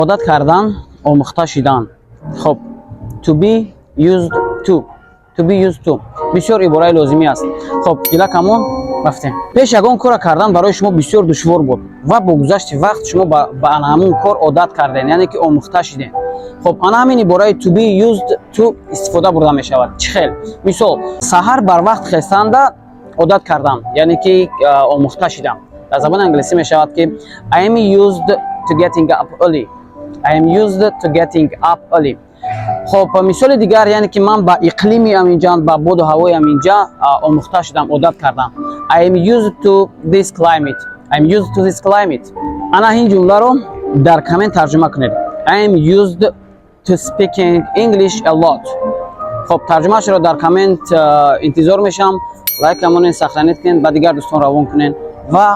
عادت کردن آموخته شدن. خب to be used to to be used to بسیار عباره لازمی است. خب دیگه کامون رفتیم. پیش یگان کار کردن برای شما بسیار دشوار بود و با گذشت وقت شما به آن همون کار عادت کردین، یعنی که آموخته شدین. خب آن همین عباره to be used to استفاده برده می شود. چه خیل مثال سحر بر وقت خستن عادت کردم، یعنی که آموخته شدم. در زبان انگلیسی می شود که I am used to getting up early. I am used to getting up early. خب مثال دیگر یعنی که من با اقلیمی اینجا، با بود و هوای اینجا آموخته شدم، عادت کردم. I am used to this climate. I am used to this climate. انا این جمله رو در کامنت ترجمه کنید. I am used to speaking English a lot. خب ترجمهش رو در کامنت انتظار میشم. لایک کامون ساختنید کنید، با دیگر دوستان روان کنید و